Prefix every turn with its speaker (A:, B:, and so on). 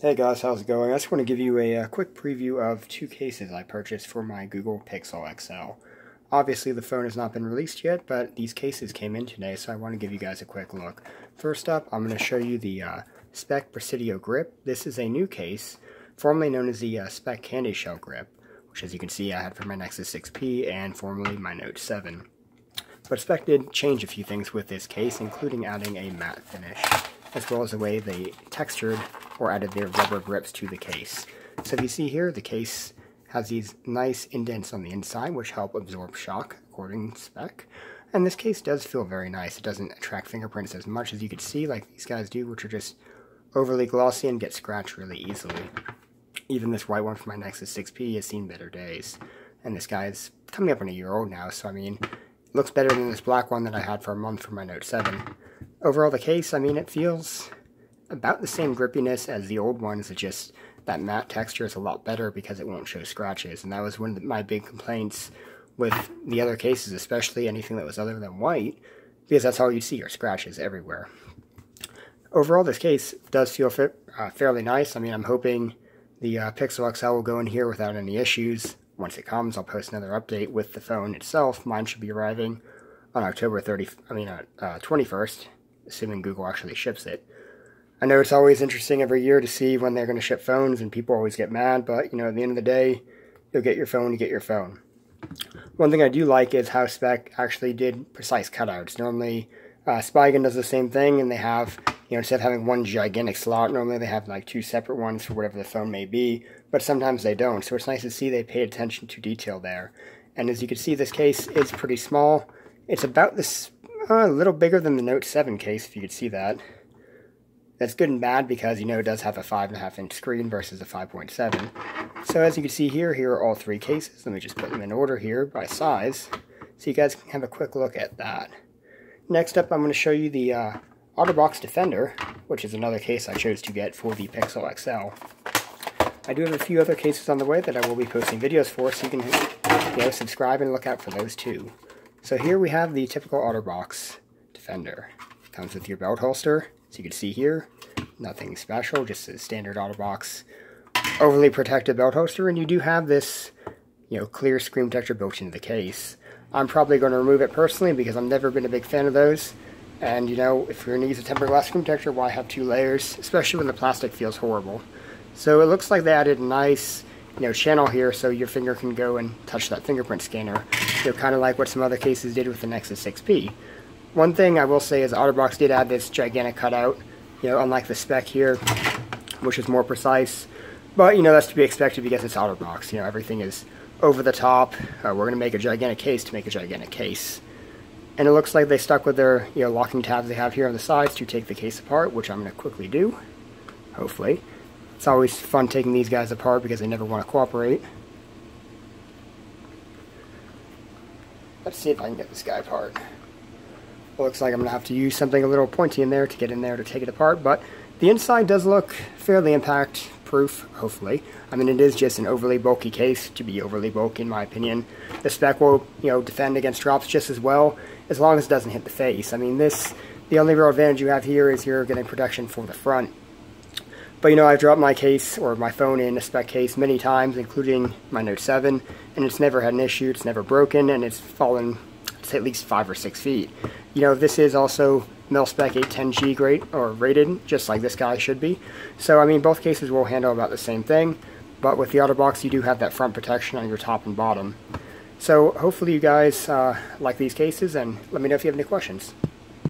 A: Hey guys, how's it going? I just want to give you a quick preview of two cases I purchased for my Google Pixel XL. Obviously the phone has not been released yet, but these cases came in today, so I want to give you guys a quick look. First up, I'm going to show you the Speck Presidio grip. This is a new case, formerly known as the Speck Candy Shell grip, which as you can see I had for my Nexus 6P and formerly my Note 7. But Speck did change a few things with this case, including adding a matte finish, as well as the way they textured or added their rubber grips to the case. So if you see here, the case has these nice indents on the inside which help absorb shock, according to Speck. And this case does feel very nice. It doesn't attract fingerprints as much as you could see like these guys do, which are just overly glossy and get scratched really easily. Even this white one from my Nexus 6P has seen better days. And this guy is coming up on a year old now, so I mean, it looks better than this black one that I had for a month for my Note 7. Overall, the case, I mean, it feels about the same grippiness as the old ones. It's just that matte texture is a lot better because it won't show scratches. And that was one of my big complaints with the other cases, especially anything that was other than white, because that's all you see are scratches everywhere. Overall, this case does feel fairly nice. I mean, I'm hoping the Pixel XL will go in here without any issues. Once it comes, I'll post another update with the phone itself. Mine should be arriving on October 21st, assuming Google actually ships it. I know it's always interesting every year to see when they're going to ship phones, and people always get mad, but, you know, at the end of the day, you'll get your phone, you get your phone. One thing I do like is how Speck actually did precise cutouts. Normally, Spigen does the same thing, and they have, you know, instead of having one gigantic slot, normally they have like two separate ones for whatever the phone may be, but sometimes they don't, so it's nice to see they paid attention to detail there. And as you can see, this case is pretty small. It's about this, a little bigger than the Note 7 case, if you could see that. That's good and bad because, you know, it does have a 5.5-inch screen versus a 5.7. So as you can see here, here are all three cases. Let me just put them in order here by size, so you guys can have a quick look at that. Next up, I'm going to show you the Otterbox Defender, which is another case I chose to get for the Pixel XL. I do have a few other cases on the way that I will be posting videos for, so you can, you know, subscribe and look out for those too. So here we have the typical Otterbox Defender. It comes with your belt holster. So you can see here, nothing special, just a standard Otterbox overly protected belt holster, and you do have this, you know, clear screen protector built into the case. I'm probably going to remove it personally because I've never been a big fan of those, and you know, if you're going to use a tempered glass screen protector, why have two layers, especially when the plastic feels horrible. So it looks like they added a nice, you know, channel here so your finger can go and touch that fingerprint scanner, you know, kind of like what some other cases did with the Nexus 6P. One thing I will say is Otterbox did add this gigantic cutout, you know, unlike the Speck here, which is more precise. But, you know, that's to be expected because it's Otterbox. You know, everything is over the top. We're going to make a gigantic case to make a gigantic case. And it looks like they stuck with their, you know, locking tabs they have here on the sides to take the case apart, which I'm going to quickly do, hopefully. It's always fun taking these guys apart because they never want to cooperate. Let's see if I can get this guy apart. Looks like I'm going to have to use something a little pointy in there to get in there to take it apart, but the inside does look fairly impact proof, hopefully. I mean, it is just an overly bulky case to be overly bulky in my opinion. The Speck will, you know, defend against drops just as well, as long as it doesn't hit the face. I mean, the only real advantage you have here is you're getting protection for the front. But, you know, I've dropped my case, or my phone in a Speck case many times, including my Note 7, and it's never had an issue, it's never broken, and it's fallen at least 5 or 6 feet. You know, this is also Mil-Spec 810G grade, or rated, just like this guy should be. So, I mean, both cases will handle about the same thing, but with the Otterbox, you do have that front protection on your top and bottom. So, hopefully you guys like these cases, and let me know if you have any questions.